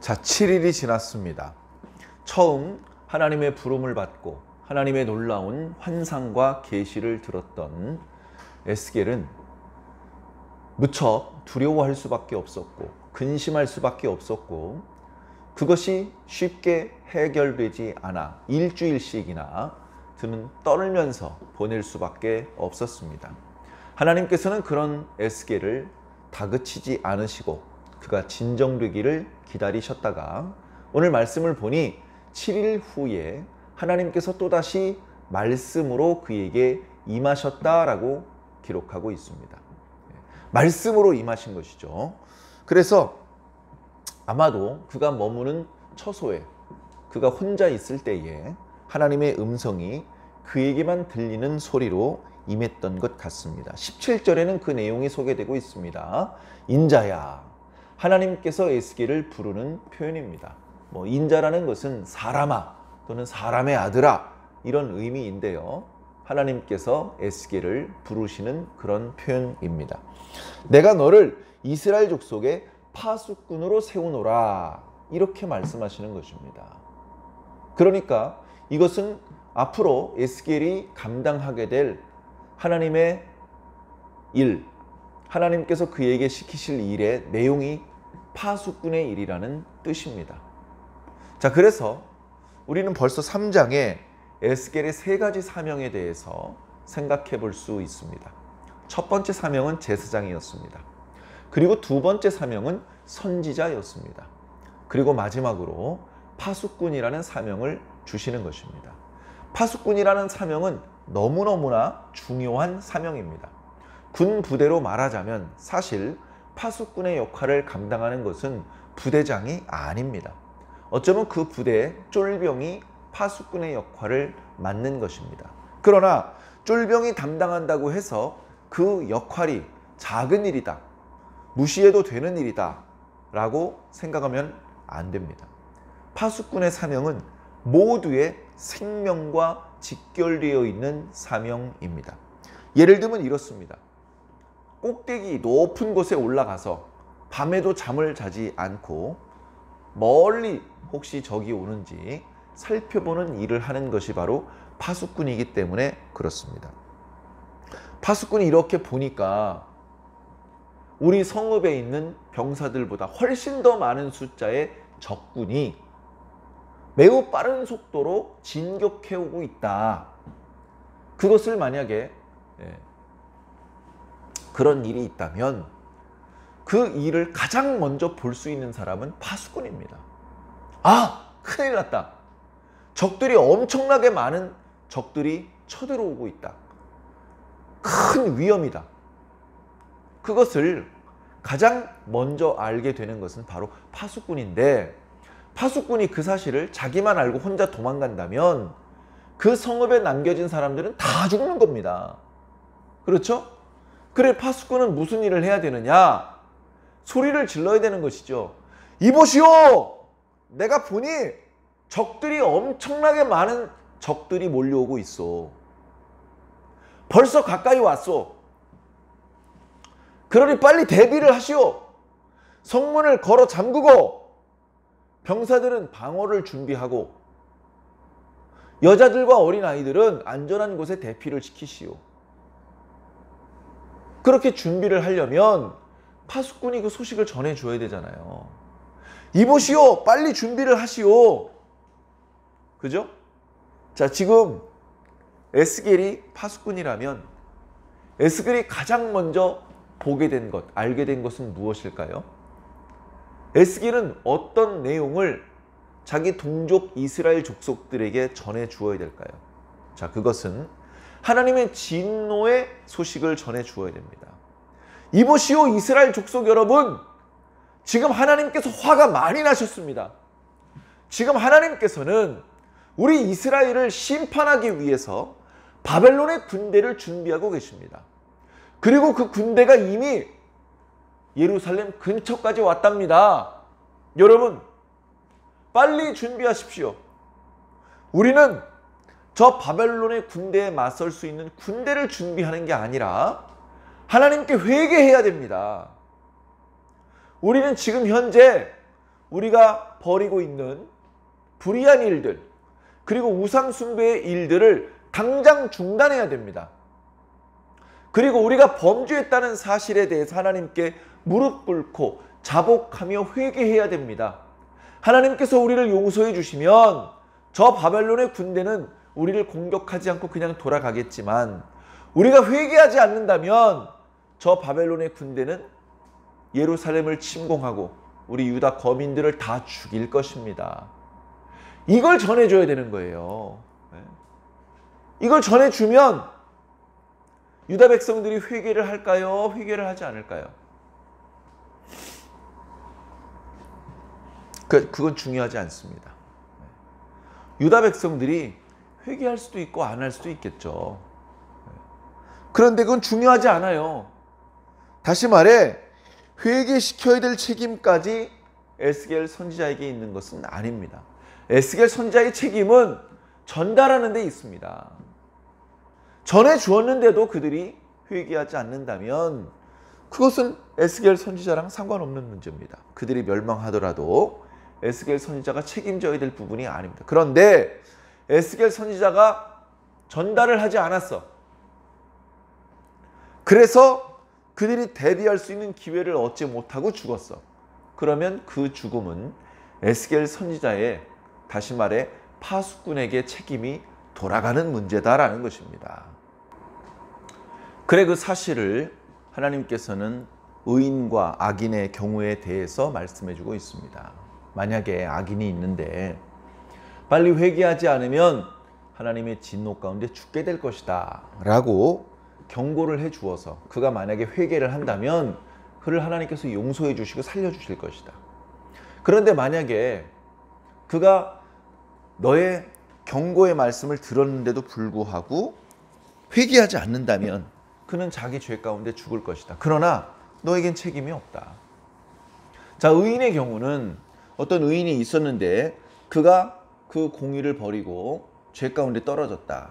자, 7일이 지났습니다. 처음 하나님의 부름을 받고 하나님의 놀라운 환상과 계시를 들었던 에스겔은 무척 두려워할 수밖에 없었고 근심할 수밖에 없었고 그것이 쉽게 해결되지 않아 일주일씩이나 그는 떨면서 보낼 수밖에 없었습니다. 하나님께서는 그런 에스겔을 다그치지 않으시고 그가 진정되기를 기다리셨다가 오늘 말씀을 보니 7일 후에 하나님께서 또다시 말씀으로 그에게 임하셨다라고 기록하고 있습니다. 말씀으로 임하신 것이죠. 그래서 아마도 그가 머무는 처소에 그가 혼자 있을 때에 하나님의 음성이 그에게만 들리는 소리로 임했던 것 같습니다. 17절에는 그 내용이 소개되고 있습니다. 인자야. 하나님께서 에스겔을 부르는 표현입니다. 인자라는 것은 사람아 또는 사람의 아들아 이런 의미인데요. 하나님께서 에스겔을 부르시는 그런 표현입니다. 내가 너를 이스라엘 족속의 파수꾼으로 세우노라 이렇게 말씀하시는 것입니다. 그러니까 이것은 앞으로 에스겔이 감당하게 될 하나님의 일, 하나님께서 그에게 시키실 일의 내용이 파수꾼의 일이라는 뜻입니다. 자, 그래서 우리는 벌써 3장에 에스겔의 세 가지 사명에 대해서 생각해 볼 수 있습니다. 첫 번째 사명은 제사장이었습니다. 그리고 두 번째 사명은 선지자였습니다. 그리고 마지막으로 파수꾼이라는 사명을 주시는 것입니다. 파수꾼이라는 사명은 너무너무나 중요한 사명입니다. 군 부대로 말하자면 사실 파수꾼의 역할을 감당하는 것은 부대장이 아닙니다. 어쩌면 그 부대의 쫄병이 파수꾼의 역할을 맡는 것입니다. 그러나 쫄병이 담당한다고 해서 그 역할이 작은 일이다, 무시해도 되는 일이다 라고 생각하면 안 됩니다. 파수꾼의 사명은 모두의 생명과 직결되어 있는 사명입니다. 예를 들면 이렇습니다. 꼭대기 높은 곳에 올라가서 밤에도 잠을 자지 않고 멀리 혹시 적이 오는지 살펴보는 일을 하는 것이 바로 파수꾼이기 때문에 그렇습니다. 파수꾼이 이렇게 보니까 우리 성읍에 있는 병사들보다 훨씬 더 많은 숫자의 적군이 매우 빠른 속도로 진격해오고 있다. 그것을 만약에 그런 일이 있다면 그 일을 가장 먼저 볼 수 있는 사람은 파수꾼입니다. 아, 큰일 났다. 적들이 엄청나게 많은 적들이 쳐들어오고 있다. 큰 위험이다. 그것을 가장 먼저 알게 되는 것은 바로 파수꾼인데 파수꾼이 그 사실을 자기만 알고 혼자 도망간다면 그 성읍에 남겨진 사람들은 다 죽는 겁니다. 그렇죠? 그래 파수꾼은 무슨 일을 해야 되느냐? 소리를 질러야 되는 것이죠. 이보시오! 내가 보니 적들이 엄청나게 많은 적들이 몰려오고 있어. 벌써 가까이 왔어. 그러니 빨리 대비를 하시오. 성문을 걸어 잠그고 병사들은 방어를 준비하고 여자들과 어린아이들은 안전한 곳에 대피를 시키시오. 그렇게 준비를 하려면 파수꾼이 그 소식을 전해줘야 되잖아요. 이보시오, 빨리 준비를 하시오. 그죠? 자, 지금 에스겔이 파수꾼이라면 에스겔이 가장 먼저 보게 된 것, 알게 된 것은 무엇일까요? 에스겔은 어떤 내용을 자기 동족 이스라엘 족속들에게 전해 주어야 될까요? 자, 그것은 하나님의 진노의 소식을 전해 주어야 됩니다. 이보시오 이스라엘 족속 여러분, 지금 하나님께서 화가 많이 나셨습니다. 지금 하나님께서는 우리 이스라엘을 심판하기 위해서 바벨론의 군대를 준비하고 계십니다. 그리고 그 군대가 이미 예루살렘 근처까지 왔답니다. 여러분, 빨리 준비하십시오. 우리는 저 바벨론의 군대에 맞설 수 있는 군대를 준비하는 게 아니라 하나님께 회개해야 됩니다. 우리는 지금 현재 우리가 벌이고 있는 불의한 일들, 그리고 우상 숭배의 일들을 당장 중단해야 됩니다. 그리고 우리가 범죄했다는 사실에 대해서 하나님께 무릎 꿇고 자복하며 회개해야 됩니다. 하나님께서 우리를 용서해 주시면 저 바벨론의 군대는 우리를 공격하지 않고 그냥 돌아가겠지만, 우리가 회개하지 않는다면 저 바벨론의 군대는 예루살렘을 침공하고 우리 유다 거민들을 다 죽일 것입니다. 이걸 전해줘야 되는 거예요. 이걸 전해주면 유다 백성들이 회개를 할까요? 회개를 하지 않을까요? 그건 중요하지 않습니다. 유다 백성들이 회개할 수도 있고 안 할 수도 있겠죠. 그런데 그건 중요하지 않아요. 다시 말해, 회개시켜야 될 책임까지 에스겔 선지자에게 있는 것은 아닙니다. 에스겔 선지자의 책임은 전달하는 데 있습니다. 전해 주었는데도 그들이 회개하지 않는다면 그것은 에스겔 선지자랑 상관없는 문제입니다. 그들이 멸망하더라도 에스겔 선지자가 책임져야 될 부분이 아닙니다. 그런데 에스겔 선지자가 전달을 하지 않았어. 그래서 그들이 대비할 수 있는 기회를 얻지 못하고 죽었어. 그러면 그 죽음은 에스겔 선지자의, 다시 말해 파수꾼에게 책임이 돌아가는 문제다라는 것입니다. 그래, 그 사실을 하나님께서는 의인과 악인의 경우에 대해서 말씀해주고 있습니다. 만약에 악인이 있는데 빨리 회개하지 않으면 하나님의 진노 가운데 죽게 될 것이다 라고 경고를 해 주어서, 그가 만약에 회개를 한다면 그를 하나님께서 용서해 주시고 살려주실 것이다. 그런데 만약에 그가 너의 경고의 말씀을 들었는데도 불구하고 회개하지 않는다면 그는 자기 죄 가운데 죽을 것이다. 그러나 너에겐 책임이 없다. 자, 의인의 경우는 어떤 의인이 있었는데 그가 그 공의를 버리고 죄 가운데 떨어졌다.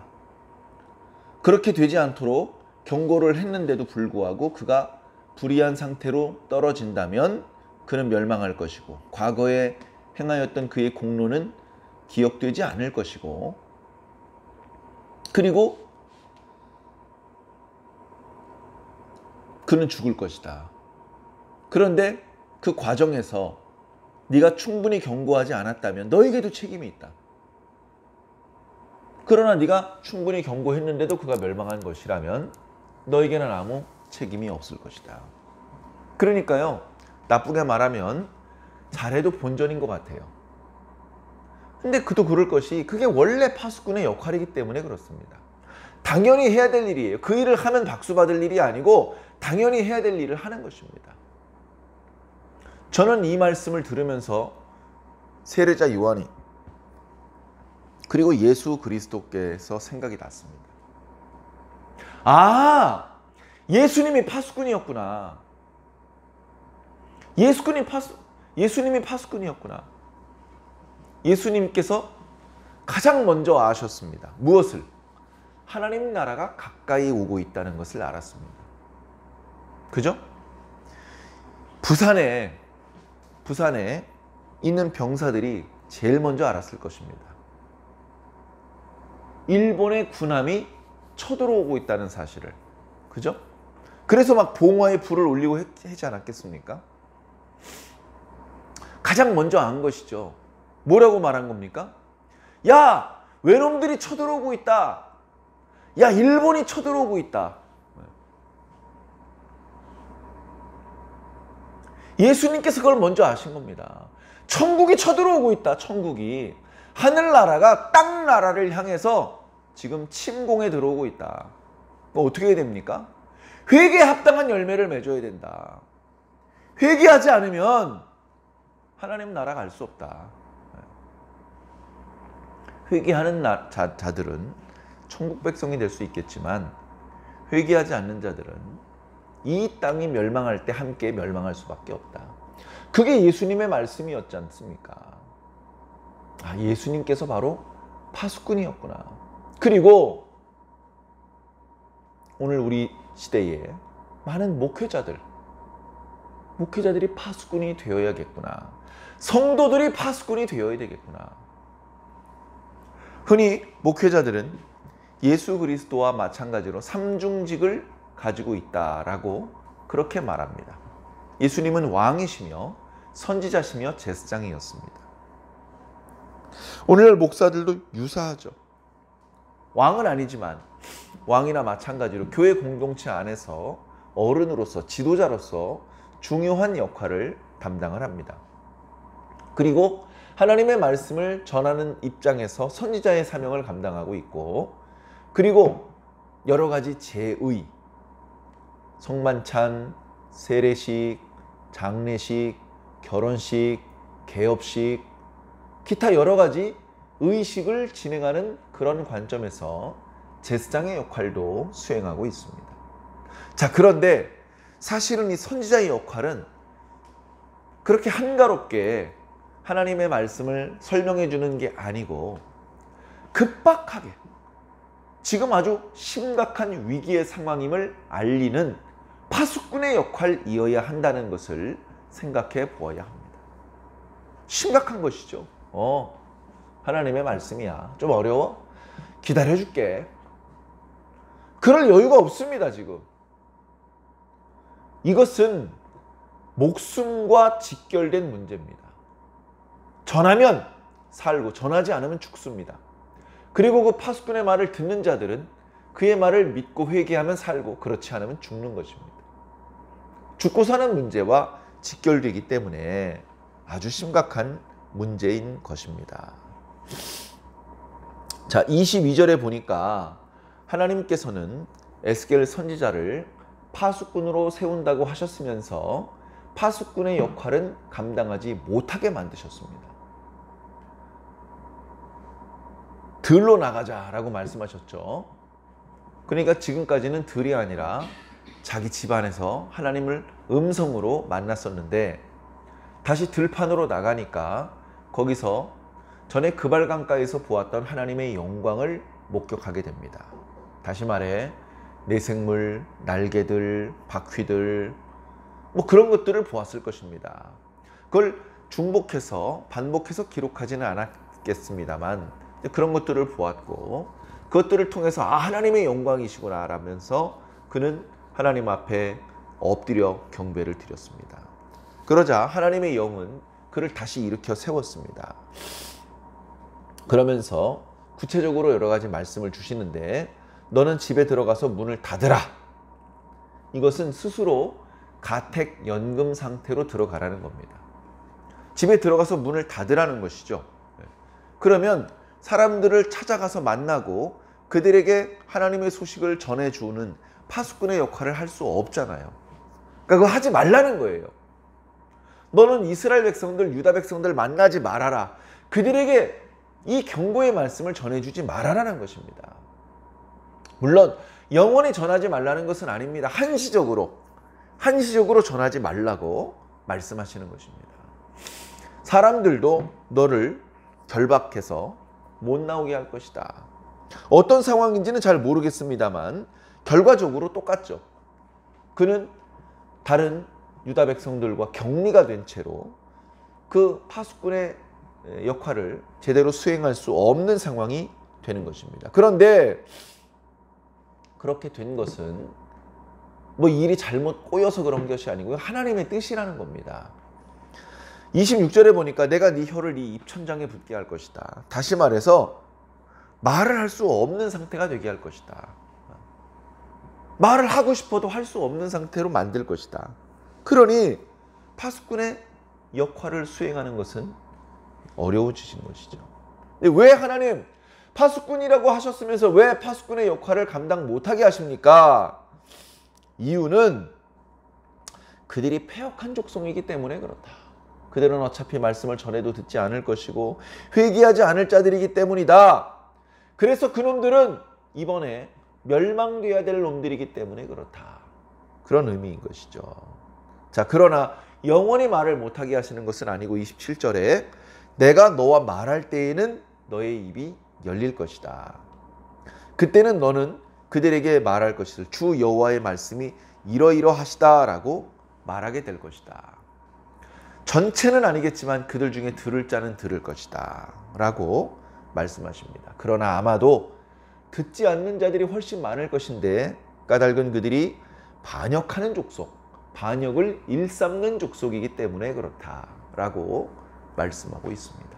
그렇게 되지 않도록 경고를 했는데도 불구하고 그가 불의한 상태로 떨어진다면 그는 멸망할 것이고, 과거에 행하였던 그의 공로는 기억되지 않을 것이고, 그리고 그는 죽을 것이다. 그런데 그 과정에서 네가 충분히 경고하지 않았다면 너에게도 책임이 있다. 그러나 네가 충분히 경고했는데도 그가 멸망한 것이라면 너에게는 아무 책임이 없을 것이다. 그러니까요, 나쁘게 말하면 잘해도 본전인 것 같아요. 근데 그도 그럴 것이, 그게 원래 파수꾼의 역할이기 때문에 그렇습니다. 당연히 해야 될 일이에요. 그 일을 하면 박수 받을 일이 아니고 당연히 해야 될 일을 하는 것입니다. 저는 이 말씀을 들으면서 세례자 요한이, 그리고 예수 그리스도께서 생각이 났습니다. 아, 예수님이 파수꾼이었구나. 예수님이 파수꾼이었구나. 예수님께서 가장 먼저 아셨습니다. 무엇을? 하나님 나라가 가까이 오고 있다는 것을 알았습니다. 그죠? 부산에 있는 병사들이 제일 먼저 알았을 것입니다. 일본의 군함이 쳐들어오고 있다는 사실을. 그죠? 그래서 막 봉화에 불을 올리고 하지 않았겠습니까? 가장 먼저 안 것이죠. 뭐라고 말한 겁니까? 야, 외놈들이 쳐들어오고 있다. 야, 일본이 쳐들어오고 있다. 예수님께서 그걸 먼저 아신 겁니다. 천국이 쳐들어오고 있다. 천국이. 하늘나라가 땅나라를 향해서 지금 침공에 들어오고 있다. 어떻게 해야 됩니까? 회개에 합당한 열매를 맺어야 된다. 회개하지 않으면 하나님 나라 갈 수 없다. 회개하는 자들은 천국 백성이 될 수 있겠지만, 회개하지 않는 자들은 이 땅이 멸망할 때 함께 멸망할 수밖에 없다. 그게 예수님의 말씀이었지 않습니까? 아, 예수님께서 바로 파수꾼이었구나. 그리고 오늘 우리 시대에 많은 목회자들이 파수꾼이 되어야겠구나. 성도들이 파수꾼이 되어야 되겠구나. 흔히 목회자들은 예수 그리스도와 마찬가지로 삼중직을 가지고 있다라고 그렇게 말합니다. 예수님은 왕이시며 선지자시며 제사장이었습니다. 오늘날 목사들도 유사하죠. 왕은 아니지만 왕이나 마찬가지로 교회 공동체 안에서 어른으로서 지도자로서 중요한 역할을 담당을 합니다. 그리고 하나님의 말씀을 전하는 입장에서 선지자의 사명을 감당하고 있고, 그리고 여러 가지 제의, 성만찬, 세례식, 장례식, 결혼식, 개업식, 기타 여러 가지 의식을 진행하는 그런 관점에서 제사장의 역할도 수행하고 있습니다. 자, 그런데 사실은 이 선지자의 역할은 그렇게 한가롭게 하나님의 말씀을 설명해 주는 게 아니고, 급박하게 지금 아주 심각한 위기의 상황임을 알리는 파수꾼의 역할이어야 한다는 것을 생각해 보아야 합니다. 심각한 것이죠. 하나님의 말씀이야. 좀 어려워? 기다려줄게. 그럴 여유가 없습니다, 지금. 이것은 목숨과 직결된 문제입니다. 전하면 살고 전하지 않으면 죽습니다. 그리고 그 파수꾼의 말을 듣는 자들은 그의 말을 믿고 회개하면 살고 그렇지 않으면 죽는 것입니다. 죽고 사는 문제와 직결되기 때문에 아주 심각한 문제인 것입니다. 자, 22절에 보니까 하나님께서는 에스겔 선지자를 파수꾼으로 세운다고 하셨으면서 파수꾼의 역할은 감당하지 못하게 만드셨습니다. 들로 나가자라고 말씀하셨죠. 그러니까 지금까지는 들이 아니라 자기 집안에서 하나님을 음성으로 만났었는데, 다시 들판으로 나가니까 거기서 전에 그발강가에서 보았던 하나님의 영광을 목격하게 됩니다. 다시 말해 내생물, 날개들, 바퀴들, 뭐 그런 것들을 보았을 것입니다. 그걸 중복해서 반복해서 기록하지는 않았겠습니다만 그런 것들을 보았고, 그것들을 통해서 하나님의 영광이시구나 라면서 그는 하나님 앞에 엎드려 경배를 드렸습니다. 그러자 하나님의 영은 그를 다시 일으켜 세웠습니다. 그러면서 구체적으로 여러 가지 말씀을 주시는데, 너는 집에 들어가서 문을 닫으라. 이것은 스스로 가택 연금 상태로 들어가라는 겁니다. 집에 들어가서 문을 닫으라는 것이죠. 그러면 사람들을 찾아가서 만나고 그들에게 하나님의 소식을 전해주는 파수꾼의 역할을 할 수 없잖아요. 그러니까 그거 하지 말라는 거예요. 너는 이스라엘 백성들, 유다 백성들 만나지 말아라. 그들에게 이 경고의 말씀을 전해주지 말아라는 것입니다. 물론 영원히 전하지 말라는 것은 아닙니다. 한시적으로 전하지 말라고 말씀하시는 것입니다. 사람들도 너를 결박해서 못 나오게 할 것이다. 어떤 상황인지는 잘 모르겠습니다만 결과적으로 똑같죠. 그는 다른 유다 백성들과 격리가 된 채로 그 파수꾼의 역할을 제대로 수행할 수 없는 상황이 되는 것입니다. 그런데 그렇게 된 것은 뭐 일이 잘못 꼬여서 그런 것이 아니고요. 하나님의 뜻이라는 겁니다. 26절에 보니까 내가 네 혀를 네 입천장에 붙게 할 것이다. 다시 말해서 말을 할 수 없는 상태가 되게 할 것이다. 말을 하고 싶어도 할 수 없는 상태로 만들 것이다. 그러니 파수꾼의 역할을 수행하는 것은 어려워지신 것이죠. 왜 하나님 파수꾼이라고 하셨으면서 왜 파수꾼의 역할을 감당 못하게 하십니까? 이유는 그들이 패역한 족속이기 때문에 그렇다. 그들은 어차피 말씀을 전해도 듣지 않을 것이고 회개하지 않을 자들이기 때문이다. 그래서 그놈들은 이번에 멸망되어야 될 놈들이기 때문에 그렇다. 그런 의미인 것이죠. 자, 그러나 영원히 말을 못하게 하시는 것은 아니고 27절에 내가 너와 말할 때에는 너의 입이 열릴 것이다. 그때는 너는 그들에게 말할 것이다. 주 여호와의 말씀이 이러이러하시다 라고 말하게 될 것이다. 전체는 아니겠지만 그들 중에 들을 자는 들을 것이다 라고 말씀하십니다. 그러나 아마도 듣지 않는 자들이 훨씬 많을 것인데 까닭은 그들이 반역하는 족속, 반역을 일삼는 족속이기 때문에 그렇다라고 말씀하고 있습니다.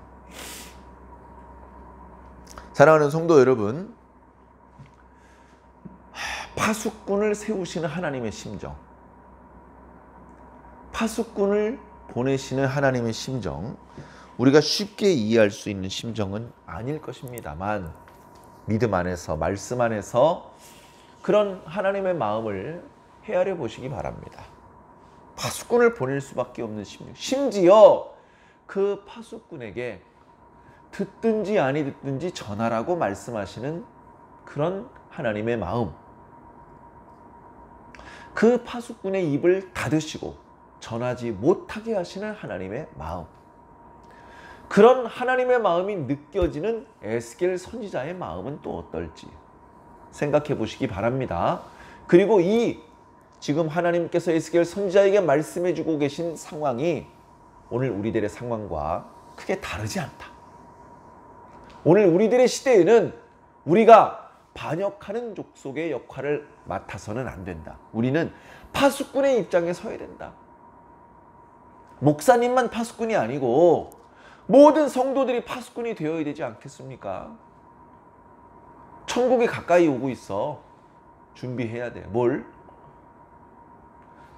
사랑하는 성도 여러분, 파수꾼을 세우시는 하나님의 심정, 파수꾼을 보내시는 하나님의 심정, 우리가 쉽게 이해할 수 있는 심정은 아닐 것입니다만 믿음 안에서, 말씀 안에서 그런 하나님의 마음을 헤아려 보시기 바랍니다. 파수꾼을 보낼 수밖에 없는 심정, 심지어 그 파수꾼에게 듣든지 아니 듣든지 전하라고 말씀하시는 그런 하나님의 마음, 그 파수꾼의 입을 닫으시고 전하지 못하게 하시는 하나님의 마음, 그런 하나님의 마음이 느껴지는 에스겔 선지자의 마음은 또 어떨지 생각해 보시기 바랍니다. 그리고 이 지금 하나님께서 에스겔 선지자에게 말씀해 주고 계신 상황이 오늘 우리들의 상황과 크게 다르지 않다. 오늘 우리들의 시대에는 우리가 반역하는 족속의 역할을 맡아서는 안 된다. 우리는 파수꾼의 입장에 서야 된다. 목사님만 파수꾼이 아니고 모든 성도들이 파수꾼이 되어야 되지 않겠습니까? 천국이 가까이 오고 있어. 준비해야 돼. 뭘?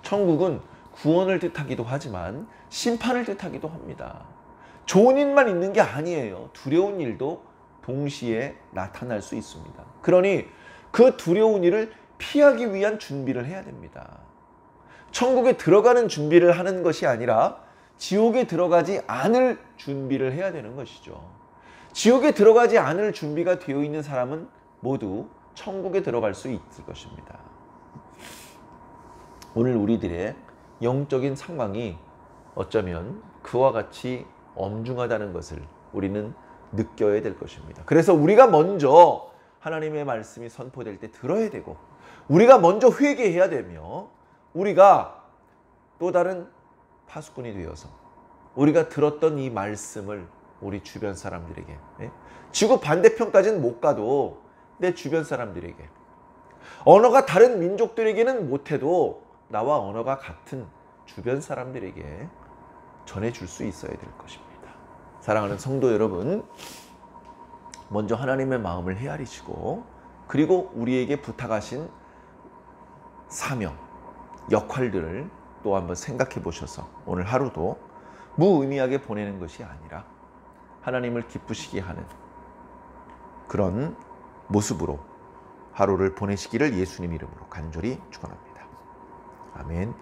천국은 구원을 뜻하기도 하지만 심판을 뜻하기도 합니다. 좋은 일만 있는 게 아니에요. 두려운 일도 동시에 나타날 수 있습니다. 그러니 그 두려운 일을 피하기 위한 준비를 해야 됩니다. 천국에 들어가는 준비를 하는 것이 아니라 지옥에 들어가지 않을 준비를 해야 되는 것이죠. 지옥에 들어가지 않을 준비가 되어 있는 사람은 모두 천국에 들어갈 수 있을 것입니다. 오늘 우리들의 영적인 상황이 어쩌면 그와 같이 엄중하다는 것을 우리는 느껴야 될 것입니다. 그래서 우리가 먼저 하나님의 말씀이 선포될 때 들어야 되고, 우리가 먼저 회개해야 되며, 우리가 또 다른 파수꾼이 되어서 우리가 들었던 이 말씀을 우리 주변 사람들에게, 지구 반대편까지는 못 가도 내 주변 사람들에게, 언어가 다른 민족들에게는 못해도 나와 언어가 같은 주변 사람들에게 전해줄 수 있어야 될 것입니다. 사랑하는 성도 여러분, 먼저 하나님의 마음을 헤아리시고, 그리고 우리에게 부탁하신 사명, 역할들을 또 한번 생각해 보셔서 오늘 하루도 무의미하게 보내는 것이 아니라 하나님을 기쁘시게 하는 그런 모습으로 하루를 보내시기를 예수님 이름으로 간절히 축원합니다. 아멘.